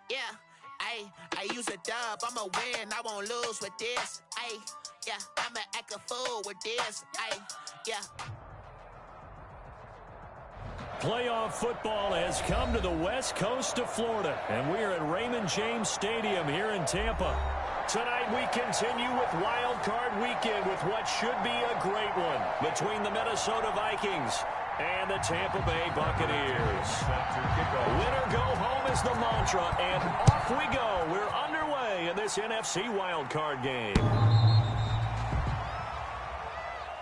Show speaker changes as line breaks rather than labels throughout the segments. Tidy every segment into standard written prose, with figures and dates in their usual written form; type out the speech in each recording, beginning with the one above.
Yeah, I use a dub, I'ma win, I won't lose with this. Yeah, I'ma act a fool with this. Yeah.
Playoff football has come to the west coast of Florida, and we are at Raymond James Stadium here in Tampa. Tonight we continue with Wild Card Weekend with what should be a great one between the Minnesota Vikings and the Tampa Bay Buccaneers. Winner go home is the mantra, and off we go. We're underway in this NFC Wild Card game.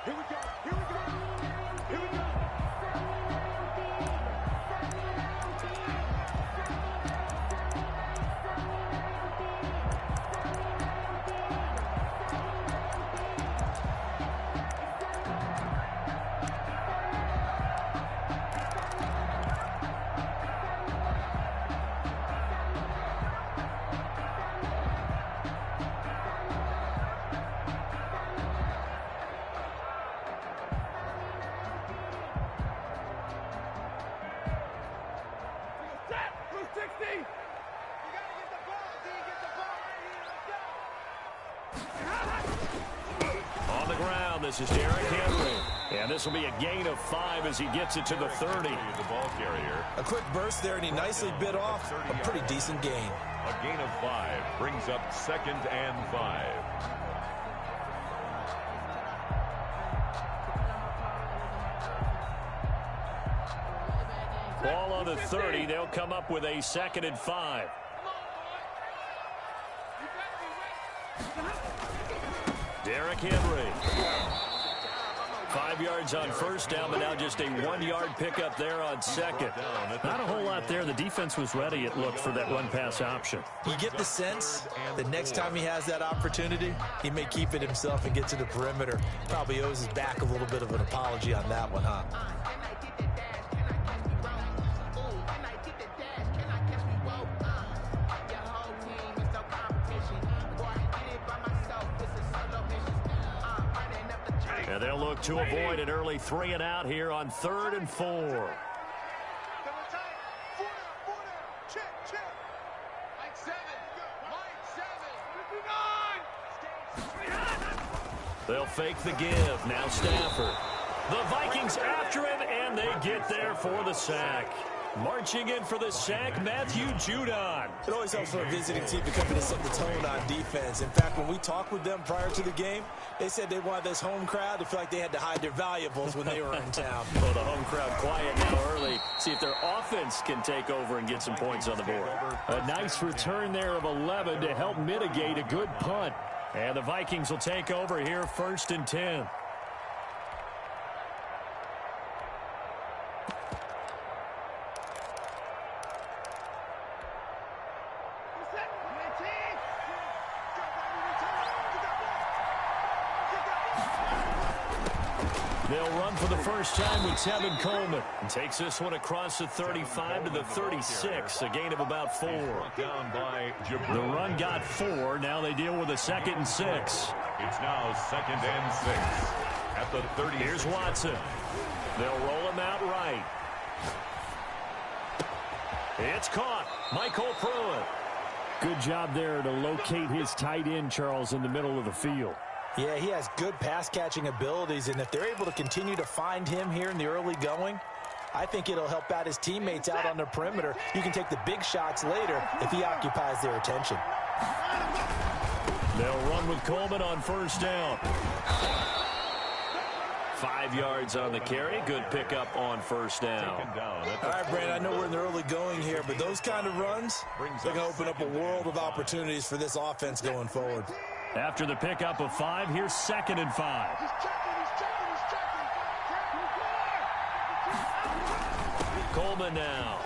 Here we go. Here we go. Here we go.
On the ground, this is Derrick Henry. And this will be a gain of 5 as he gets it to the 30.
The ball carrier.
A quick burst there, and he nicely bit off a pretty decent gain.
A gain of 5 brings up 2nd and 5.
Ball on the 30. They'll come up with a 2nd and 5. Derrick Henry. 5 yards on first down, but now just a 1-yard pickup there on second. Not a whole lot there. The defense was ready, it looked, for that run-pass option.
You get the sense that next time he has that opportunity, he may keep it himself and get to the perimeter. Probably owes his back a little bit of an apology on that one, huh?
And they'll look to avoid an early 3 and out here on 3rd and 4. They'll fake the give. Now Stafford. The Vikings after him, and they get there for the sack. Marching in for the sack, Matthew Judon.
It always helps for a visiting team to come in and set the tone on defense. In fact, when we talked with them prior to the game, they said they wanted this home crowd to feel like they had to hide their valuables when they were in town.
Well, the home crowd quiet now early. See if their offense can take over and get some points on the board. A nice return there of 11 to help mitigate a good punt. And the Vikings will take over here 1st and 10. They'll run for the first time with Tevin Coleman. And takes this one across the 35 to the 36, a gain of about 4.
Down by
The run got 4. Now they deal with a 2nd and 6.
It's now 2nd and 6 at the 30.
Here's Watson. They'll roll him out right. It's caught. Michael Pruitt. Good job there to locate his tight end, Charles, in the middle of the field.
Yeah, he has good pass-catching abilities, and if they're able to continue to find him here in the early going, I think it'll help out his teammates out on the perimeter. You can take the big shots later if he occupies their attention.
They'll run with Coleman on first down. 5 yards on the carry. Good pickup on first down.
All right, Brandon, I know we're in the early going here, but those kind of runs, they're going to open up a world of opportunities for this offense going forward.
After the pickup of 5, here's 2nd and 5. Coleman now.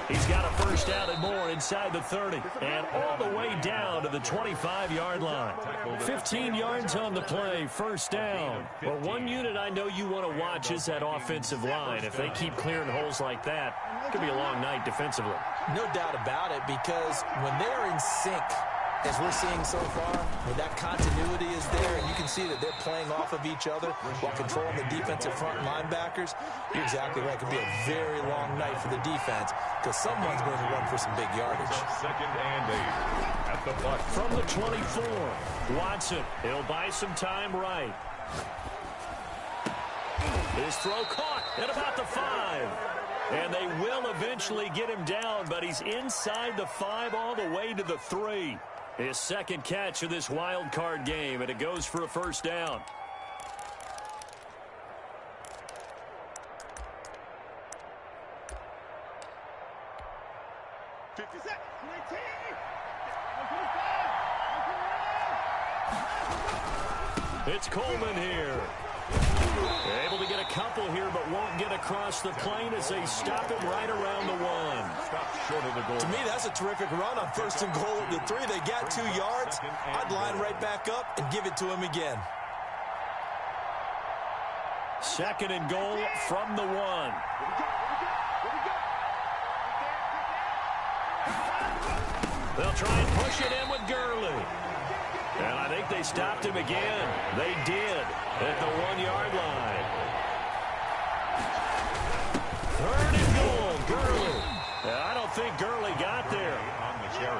He's got a first down and more inside the 30 and all the way down to the 25-yard line. 15 yards on the play, first down. Well, one unit I know you want to watch is that offensive line. If they keep clearing holes like that, it could be a long night defensively.
No doubt about it, because when they're in sync, as we're seeing so far, when that continuity is there and you can see that they're playing off of each other while controlling the defensive front linebackers, you're exactly right. It could be a very long night for the defense because someone's going to run for some big yardage.
2nd and 8 at the Bucs.
From the 24, Watson. He'll buy some time right. His throw caught at about the 5. And they will eventually get him down, but he's inside the 5 all the way to the 3. His second catch of this wild card game, and it goes for a first down. It's Coleman here. They're able to get a couple here, but won't get across the plane as they stop him right around the 1.
Stop short of the goal.
To me, that's a terrific run on 1st and goal at the 3. They got 2 yards. I'd line right back up and give it to him again.
2nd and goal from the 1. They'll try and push it in with Gurley. And I think they stopped him again. They did at the 1-yard line. 3rd and goal, Gurley. I don't think Gurley got there.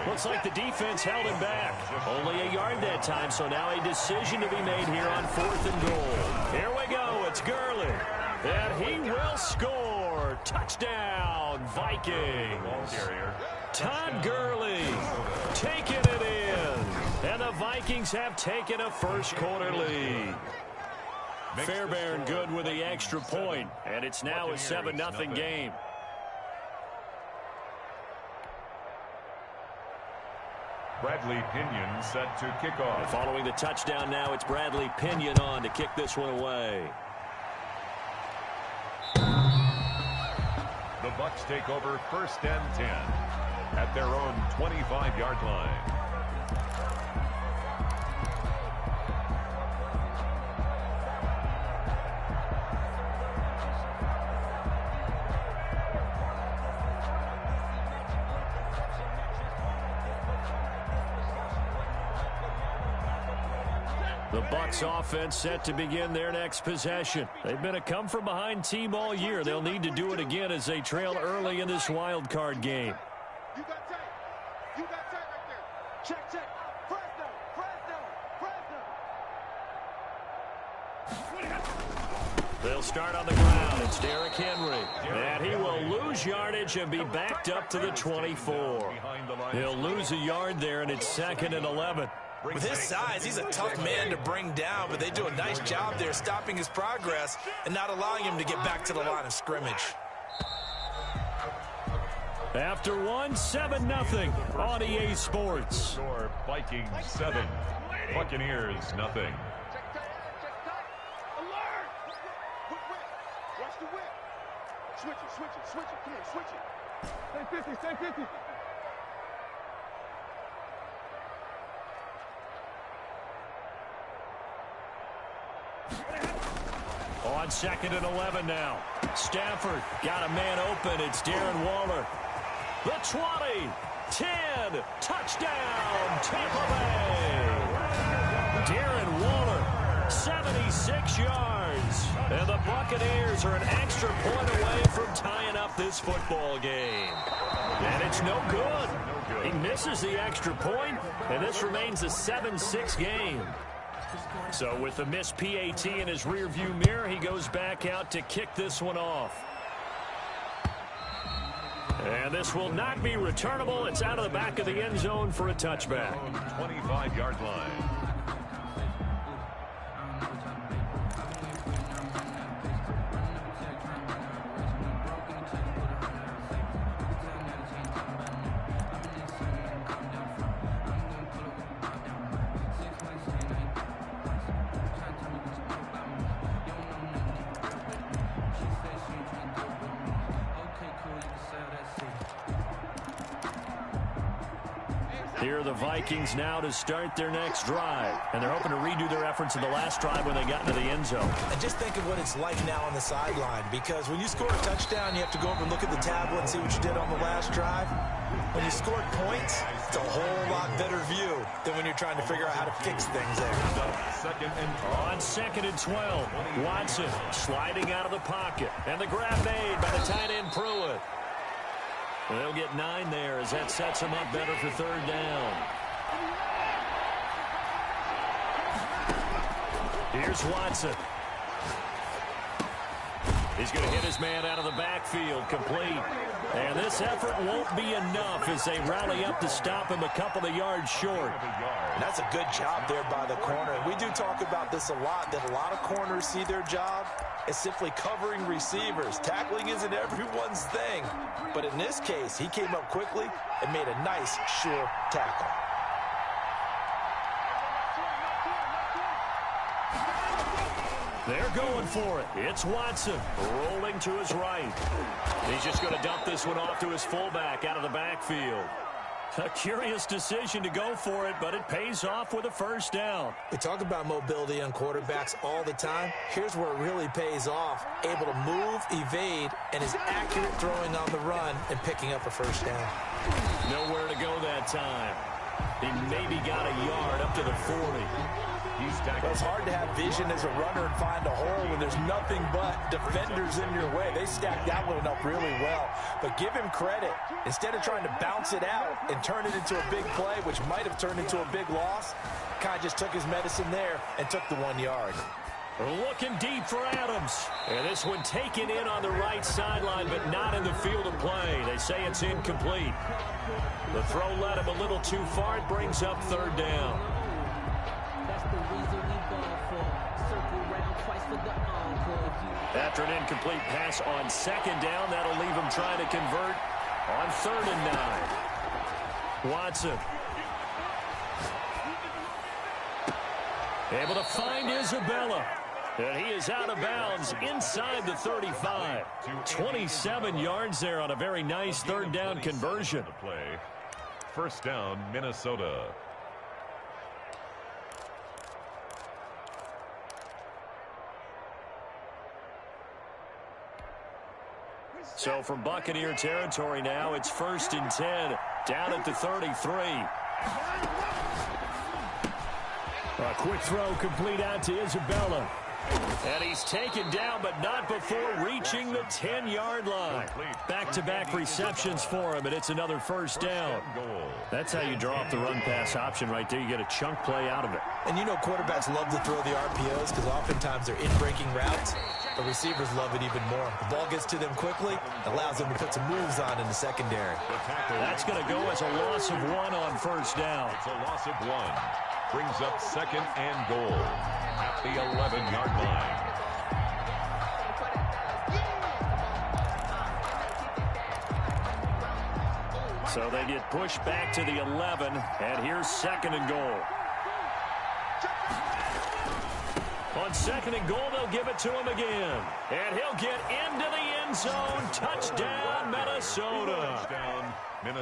Looks like the defense held him back. Only a yard that time, so now a decision to be made here on 4th and goal. Here we go. It's Gurley. And he will score. Touchdown, Vikings. Todd Gurley taking it in. And the Vikings have taken a first-quarter lead. Fairbairn good with the extra point, and it's now a 7-0 game.
Bradley Pinion set to kick off.
And following the touchdown now, it's Bradley Pinion on to kick this one away.
The Bucs take over 1st and 10 at their own 25-yard line.
The Bucs offense set to begin their next possession. They've been a come-from-behind team all year. They'll need to do it again as they trail early in this wild card game.
You got tape. You got tape right there. Check, check.
They'll start on the ground. It's Derrick Henry. And he will lose yardage and be backed up to the 24. He'll lose a yard there, and it's 2nd and 11.
With his size, he's a tough man to bring down, but they do a nice job there stopping his progress and not allowing him to get back to the line of scrimmage.
After 7-0 on EA Sports.
Score Vikings 7, Buccaneers nothing.
Watch the whip. Switch it, switch it, switch it. Come here, switch it. Stay 50, stay 50.
On 2nd and 11 now. Stafford got a man open. It's Darren Waller. The 20, 10, touchdown, Tampa Bay. Darren Waller, 76 yards. And the Buccaneers are an extra point away from tying up this football game. And it's no good. He misses the extra point, and this remains a 7-6 game. So with the missed PAT in his rearview mirror, he goes back out to kick this one off. And this will not be returnable. It's out of the back of the end zone for a touchback.
25-yard line.
Here are the Vikings now to start their next drive. And they're hoping to redo their efforts in the last drive when they got into the end zone.
And just think of what it's like now on the sideline, because when you score a touchdown, you have to go over and look at the tablet and see what you did on the last drive. When you scored points, it's a whole lot better view than when you're trying to figure out how to fix things there.
On 2nd and 12, Watson sliding out of the pocket. And the grab made by the tight end Pruitt. They'll get 9 there as that sets them up better for 3rd down. Here's Watson. He's going to hit his man out of the backfield, complete. And this effort won't be enough as they rally up to stop him a couple of yards short.
And that's a good job there by the corner. We do talk about this a lot, that a lot of corners see their job as simply covering receivers. Tackling isn't everyone's thing. But in this case, he came up quickly and made a nice, sure tackle.
They're going for it. It's Watson rolling to his right. He's just going to dump this one off to his fullback out of the backfield. A curious decision to go for it, but it pays off with a 1st down.
We talk about mobility on quarterbacks all the time. Here's where it really pays off. Able to move, evade, and is accurate throwing on the run and picking up a 1st down.
Nowhere to go that time. He maybe got a yard up to the 40.
It's hard to have vision as a runner and find a hole when there's nothing but defenders in your way. They stacked that one up really well. But give him credit. Instead of trying to bounce it out and turn it into a big play, which might have turned into a big loss, kind of just took his medicine there and took the 1 yard.
Looking deep for Adams. And this one taken in on the right sideline, but not in the field of play. They say it's incomplete. The throw led him a little too far. It brings up 3rd down. After an incomplete pass on 2nd down, that'll leave him trying to convert on 3rd and 9. Watson. Able to find Isabella. And he is out of bounds inside the 35. 27 yards there on a very nice 3rd down conversion.
1st down, Minnesota.
So from Buccaneer territory now, it's 1st and 10, down at the 33. A quick throw complete out to Isabella. And he's taken down, but not before reaching the 10-yard line. Back-to-back receptions for him, and it's another 1st down. That's how you draw up the run-pass option right there. You get a chunk play out of it.
And you know quarterbacks love to throw the RPOs because oftentimes they're in-breaking routes. The receivers love it even more. The ball gets to them quickly, allows them to put some moves on in the secondary.
That's going to go as a loss of 1 on 1st down.
It's a loss of 1. Brings up 2nd and goal at the 11-yard line.
So they get pushed back to the 11, and here's 2nd and goal. On 2nd and goal, they'll give it to him again. And he'll get into the end zone. Touchdown, Minnesota.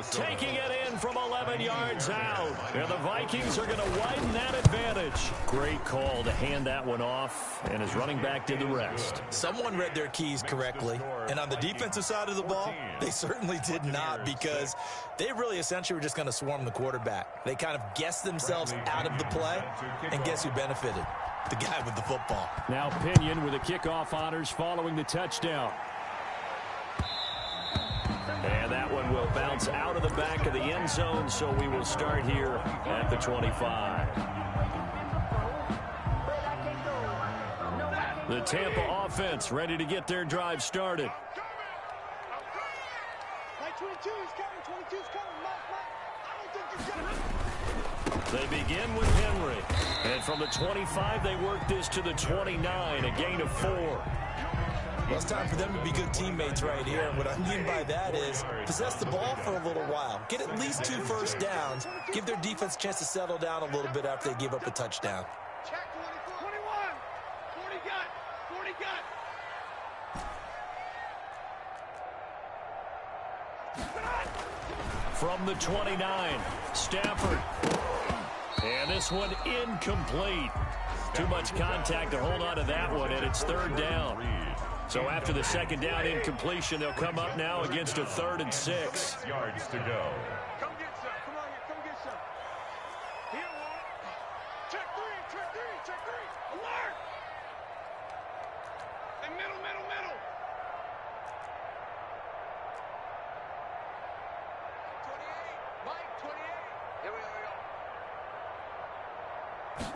Taking it in from 11 yards out. And the Vikings are going to widen that advantage. Great call to hand that one off, and his running back did the rest.
Someone read their keys correctly, and on the defensive side of the ball, they certainly did not, because they really essentially were just going to swarm the quarterback. They kind of guessed themselves out of the play, and guess who benefited? The guy with the football.
Now Pinion with the kickoff honors following the touchdown. And that one will bounce out of the back of the end zone, so we will start here at the 25. The Tampa offense ready to get their drive started. They begin with Henry. And from the 25, they work this to the 29, a gain of 4.
Well, it's time for them to be good teammates right here. And what I mean by that is possess the ball for a little while. Get at least 2 first downs. Give their defense a chance to settle down a little bit after they give up a touchdown.
Check 21. 40 got.
From the 29, Stafford. And this one incomplete. Too much contact to hold on to that one, and it's 3rd down. So after the 2nd down incompletion, they'll come up now against a 3rd and 6.
6 yards to go.
Come get some. Come on here. Come get some. Check three. Alert! And middle. 28. Mike, 28. Here we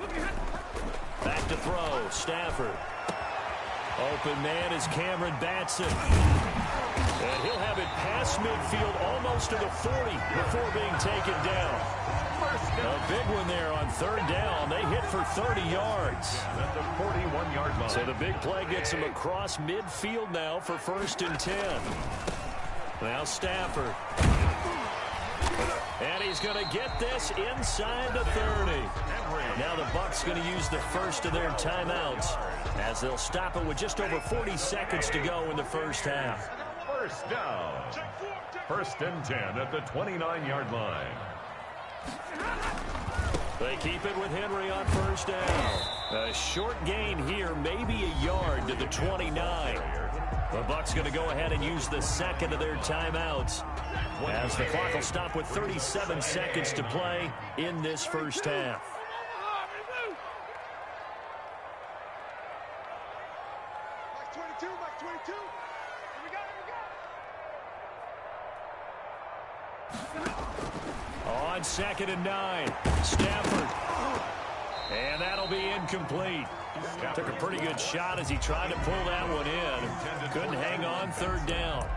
go.
Back to throw. Stafford. Open man is Cameron Batson. And he'll have it past midfield almost to the 40 before being taken down. A big one there on third down. They hit for 30 yards.
At the 41-yard line.
So the big play gets him across midfield now for 1st and 10. Now Stafford. And he's going to get this inside the 30. Now the Bucs going to use the first of their timeouts as they'll stop it with just over 40 seconds to go in the first half.
First down. 1st and 10 at the 29-yard line.
They keep it with Henry on 1st down. A short gain here, maybe a yard to the 29. The Bucs going to go ahead and use the second of their timeouts as the clock will stop with 37 seconds to play in this first half.
Mike 22. Here we go.
On 2nd and 9, Stafford. And that'll be incomplete. Took a pretty good shot as he tried to pull that one in. Couldn't hang on 3rd down.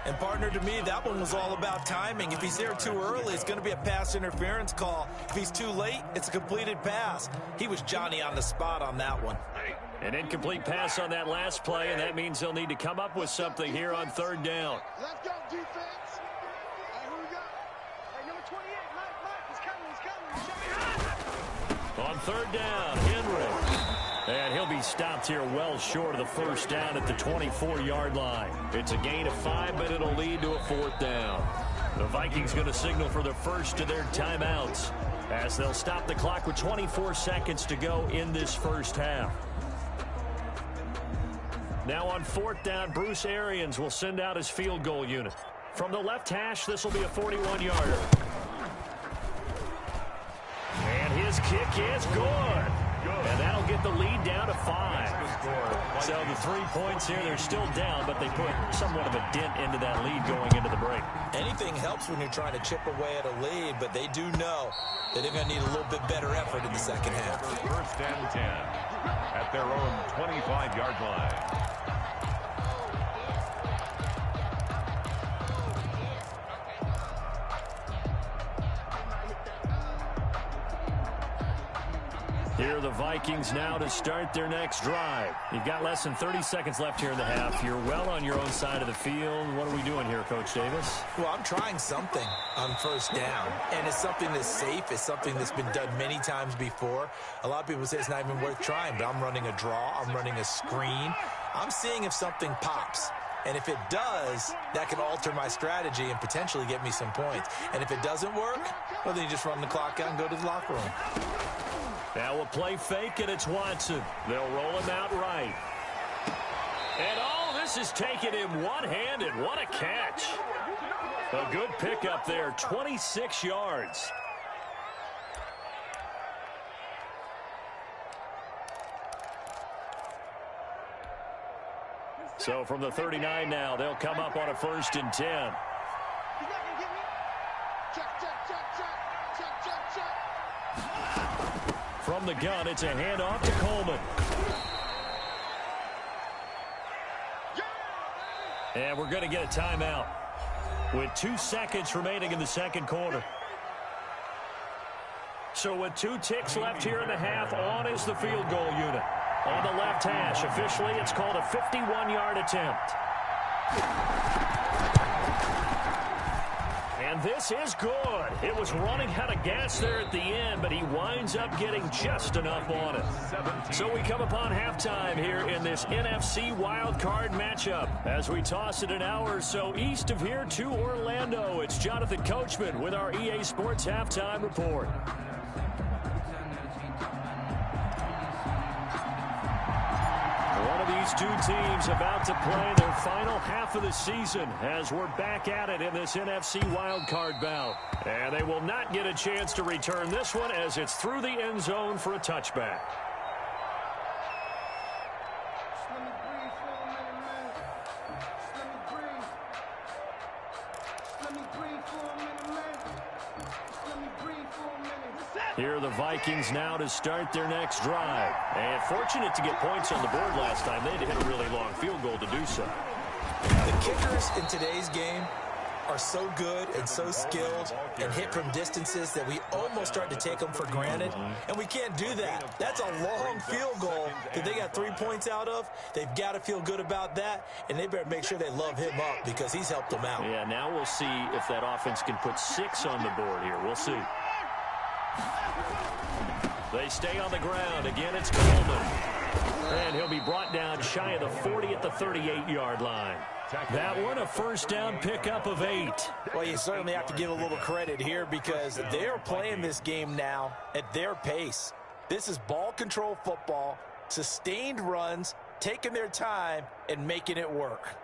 And, partner, to me, that one was all about timing. If he's there too early, it's going to be a pass interference call. If he's too late, it's a completed pass. He was Johnny on the spot on that one.
An incomplete pass on that last play, and that means they'll need to come up with something here on 3rd down.
Let's go, defense. All right, here we go. All right, number 28, Mike, he's coming.
On 3rd down, Henry. And he'll be stopped here well short of the first down at the 24-yard line. It's a gain of 5, but it'll lead to a 4th down. The Vikings going to signal for the first of their timeouts as they'll stop the clock with 24 seconds to go in this first half. Now on 4th down, Bruce Arians will send out his field goal unit. From the left hash, this will be a 41-yarder. And his kick is good. And that'll get the lead down to 5. So the 3 points here, they're still down, but they put somewhat of a dent into that lead going into the break.
Anything helps when you're trying to chip away at a lead, but they do know that they're going to need a little bit better effort in the second half.
1st and 10 at their own 25-yard line.
Here are the Vikings now to start their next drive. You've got less than 30 seconds left here in the half. You're well on your own side of the field. What are we doing here, Coach Davis?
Well, I'm trying something on 1st down, and it's something that's safe. It's something that's been done many times before. A lot of people say it's not even worth trying, but I'm running a draw. I'm running a screen. I'm seeing if something pops. And if it does, that can alter my strategy and potentially get me some points. And if it doesn't work, well, then you just run the clock out and go to the locker room.
Now we'll play fake, and it's Watson. They'll roll him out right. And all this is taken him one-handed. What a catch. A good pickup there, 26 yards. So from the 39 now, they'll come up on a 1st and 10.
He's not going to get me. Check.
From the gun, it's a handoff to Coleman. And we're going to get a timeout with 2 seconds remaining in the second quarter. So with 2 ticks left here in the half, on is the field goal unit. On the left hash, officially, it's called a 51-yard attempt. And this is good. It was running out of gas there at the end, but he winds up getting just enough on it. So we come upon halftime here in this NFC wildcard matchup. As we toss it an hour or so east of here to Orlando, it's Jonathan Coachman with our EA Sports Halftime Report. These two teams about to play their final half of the season as we're back at it in this NFC wildcard bout. And they will not get a chance to return this one as it's through the end zone for a touchback. Here are the Vikings now to start their next drive. And fortunate to get points on the board last time. They had to hit a really long field goal to do so.
The kickers in today's game are so good and so skilled and hit from distances that we almost start to take them for granted. And we can't do that. That's a long field goal that they got 3 points out of. They've got to feel good about that, and they better make sure they love him up because he's helped them out.
Yeah, now we'll see if that offense can put 6 on the board here. We'll see. They stay on the ground. Again, it's Coleman. And he'll be brought down shy of the 40 at the 38-yard line. That one, a first down pickup of 8.
Well, you certainly have to give a little credit here because they're playing this game now at their pace. This is ball control football, sustained runs, taking their time, and making it work.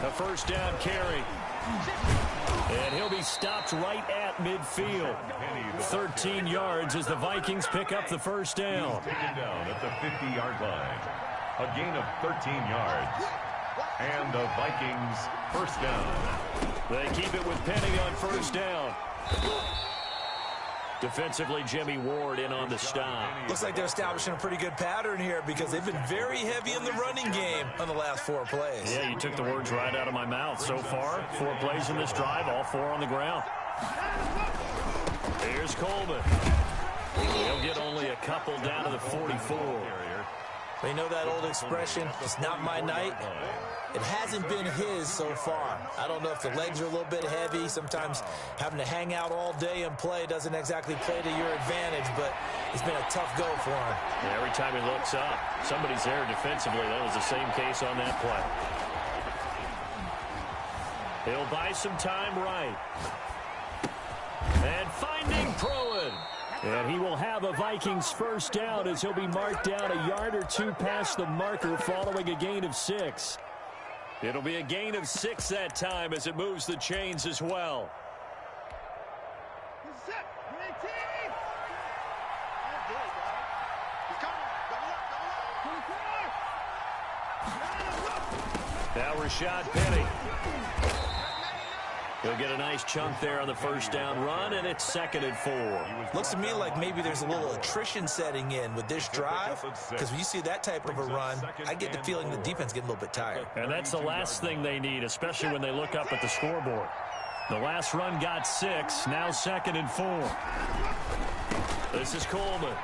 A first down carry. And he'll be stopped right at midfield. 13 yards as the Vikings pick up the first down.
Taken down at the 50-yard line. A gain of 13 yards. And the Vikings first down.
They keep it with Penny on first down. Defensively, Jimmy Ward in on the stop.
Looks like they're establishing a pretty good pattern here because they've been very heavy in the running game on the last 4 plays.
Yeah, you took the words right out of my mouth. So far, 4 plays in this drive, all 4 on the ground. Here's Coleman. He'll get only a couple down to the 44.
You know that old expression, it's not my night? It hasn't been his so far. I don't know if the legs are a little bit heavy. Sometimes having to hang out all day and play doesn't exactly play to your advantage, but it's been a tough go for him.
Yeah, every time he looks up, somebody's there defensively. That was the same case on that play. He'll buy some time right. And finding Proen. And he will have a Vikings first down as he'll be marked down a yard or 2 past the marker following a gain of 6. It'll be a gain of 6 that time as it moves the chains as well. Now Rashad Penny. He'll get a nice chunk there on the first down run, and it's 2nd and 4.
Looks to me like maybe there's a little attrition setting in with this drive, because when you see that type of a run, I get the feeling the defense getting a little bit tired.
And that's the last thing they need, especially when they look up at the scoreboard. The last run got 6, now 2nd and 4. This is Coleman.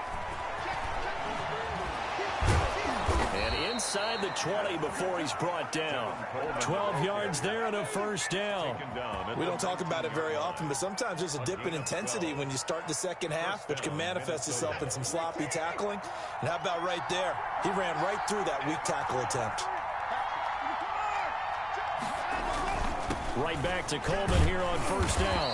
And inside the 20 before he's brought down. 12 yards there and a first down.
We don't talk about it very often, but sometimes there's a dip in intensity when you start the second half, which can manifest itself in some sloppy tackling. And how about right there? He ran right through that weak tackle attempt.
Right back to Coleman here on first down.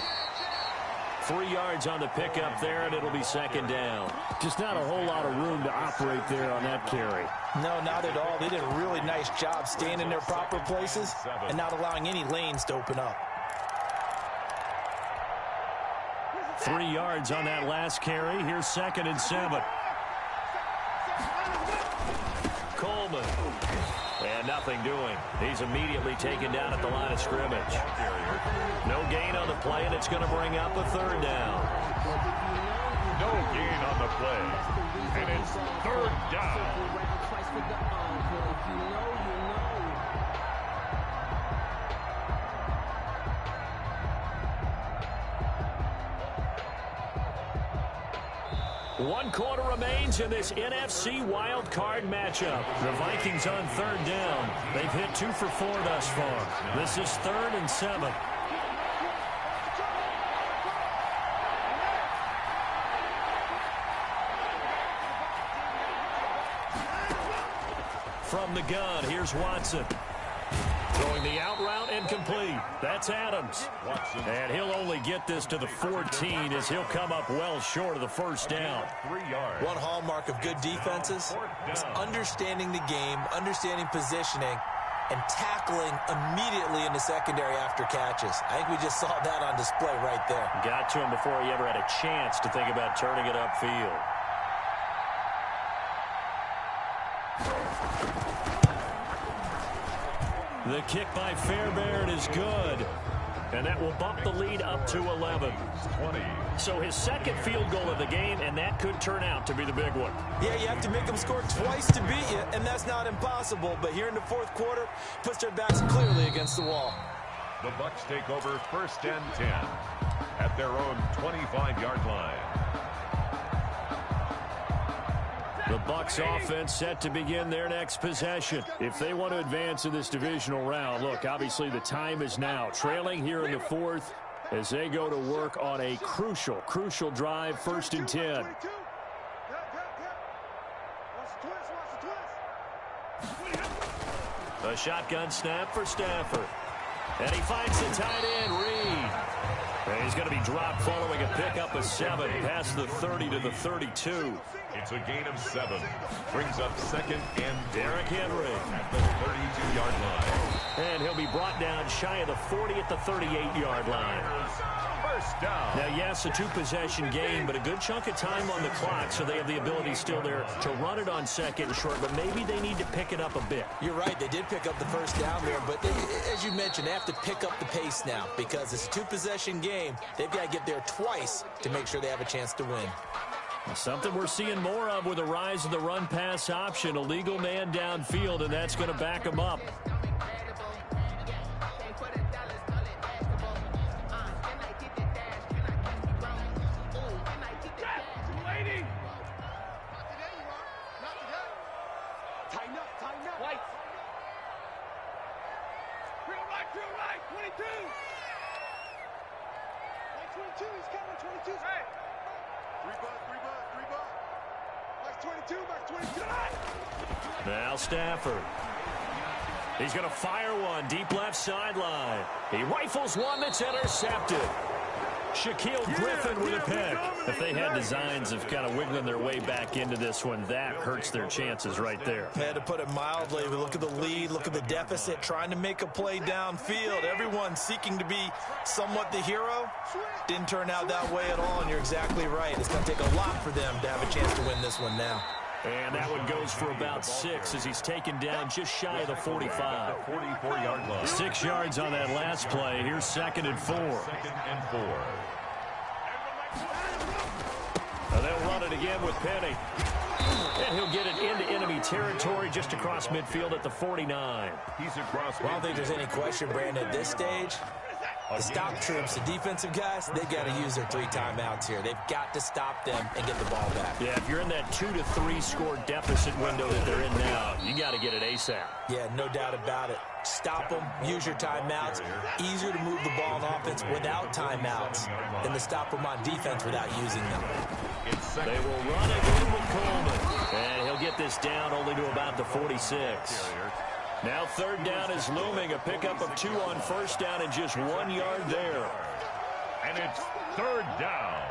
3 yards on the pickup there, and it'll be 2nd down. Just not a whole lot of room to operate there on that carry.
No, not at all. They did a really nice job staying in their proper places and not allowing any lanes to open up.
3 yards on that last carry. Here's 2nd and 7. Coleman. And nothing doing. He's immediately taken down at the line of scrimmage. No gain on the play, and it's going to bring up a 3rd down.
No gain on the play. And it's 3rd down.
1 quarter remains in this NFC wild card matchup. The Vikings on 3rd down. They've hit 2 for 4 thus far. This is 3rd and 7. From the gun, here's Watson. Throwing the out route incomplete. That's Adams. And he'll only get this to the 14 as he'll come up well short of the first down.
3 yards.
One hallmark of good defenses is understanding the game, understanding positioning, and tackling immediately in the secondary after catches. I think we just saw that on display right there.
Got to him before he ever had a chance to think about turning it upfield. The kick by Fairbairn is good. And that will bump the lead up to 11.
20.
So his second field goal of the game, and that could turn out to be the big one.
Yeah, you have to make them score twice to beat you, and that's not impossible. But here in the 4th quarter, puts their backs clearly against the wall.
The Bucs take over 1st and 10 at their own 25-yard line.
The Bucs offense set to begin their next possession. If they want to advance in this divisional round, look, obviously the time is now. Trailing here in the 4th as they go to work on a crucial drive, 1st and 10. A shotgun snap for Stafford. And he finds the tight end, Reed. And he's going to be dropped following a pickup of 7 past the 30 to the 32.
It's a gain of 7. Brings up 2nd and
Derrick Henry
at the 32-yard line.
And he'll be brought down shy of the 40 at the 38-yard line.
First down.
Now, yes, a 2-possession game, but a good chunk of time on the clock, so they have the ability still there to run it on 2nd and short, but maybe they need to pick it up a bit.
You're right. They did pick up the first down there, but as you mentioned, they have to pick up the pace now because it's a 2-possession game. They've got to get there twice to make sure they have a chance to win.
Something we're seeing more of with the rise of the run-pass option. A legal man downfield, and that's going to back him up. Now Stafford. He's going to fire one deep left sideline. He rifles one that's intercepted. Shaquille Griffin with a pick. If they had designs of kind of wiggling their way back into this one, that hurts their chances right there.
Had to put it mildly. Look at the lead, look at the deficit, trying to make a play downfield. Everyone seeking to be somewhat the hero. Didn't turn out that way at all, and you're exactly right. It's going to take a lot for them to have a chance to win this one now.
And that one goes for about 6 as he's taken down just shy of the 45.
44-yard line.
6 yards on that last play. Here's 2nd and 4.
2nd and 4.
And they'll run it again with Penny. And he'll get it into enemy territory just across midfield at the 49.
He's across.
Well, I don't think there's any question, Brandon, at this stage. The stop troops, the defensive guys, they've got to use their 3 timeouts here. They've got to stop them and get the ball back.
Yeah, if you're in that 2 to 3 score deficit window that they're in now, you got to get it ASAP.
Yeah, no doubt about it. Stop them, use your timeouts. Easier to move the ball on offense without timeouts than to stop them on defense without using them.
They will run again with Coleman. And he'll get this down only to about the 46. Now 3rd down is looming. A pickup of 2 on 1st down and just 1 yard there.
And it's 3rd down.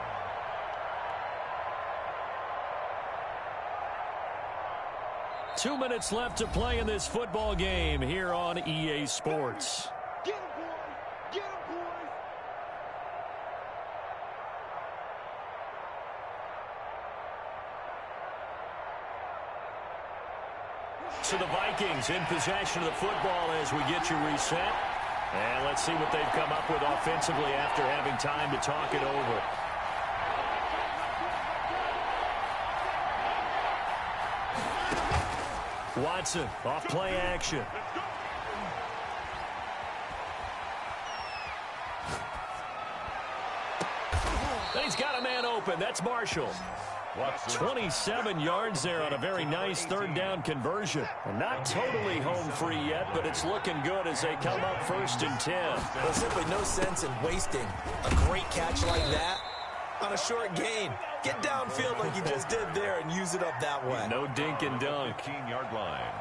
Two minutes left to play in this football game here on EA Sports.
Get him, boy! Get him, boy!
So the Vikings in possession of the football as we get you reset. And let's see what they've come up with offensively after having time to talk it over. Watson, off play action. And he's got a man open. That's Marshall. 27 yards there on a very nice third down conversion. And not totally home free yet, but it's looking good as they come up 1st and 10.
There's simply no sense in wasting a great catch like that on a short gain. Get downfield like you just did there and use it up that way.
No dink and dunk.
15-yard line.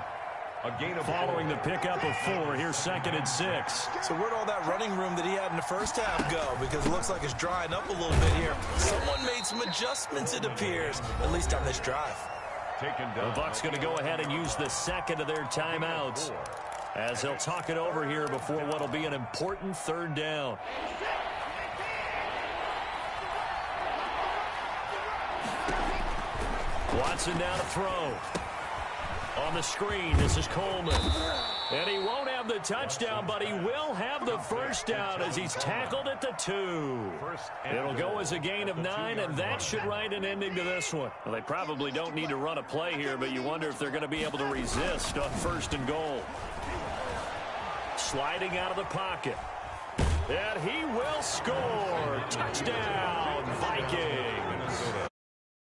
A gain of
Following the pickup of 4, here's 2nd and 6.
So where'd all that running room that he had in the first half go? Because it looks like it's drying up a little bit here. Someone made some adjustments, it appears, at least on this drive.
The Bucs going to go ahead and use the second of their timeouts as they'll talk it over here before what will be an important 3rd down. Watson down to throw. On the screen, this is Coleman. And he won't have the touchdown, but he will have the first down as he's tackled at the 2. It'll go as a gain of 9, and that should write an ending to this one. Well, they probably don't need to run a play here, but you wonder if they're going to be able to resist on 1st and goal. Sliding out of the pocket. And he will score. Touchdown, Vikings.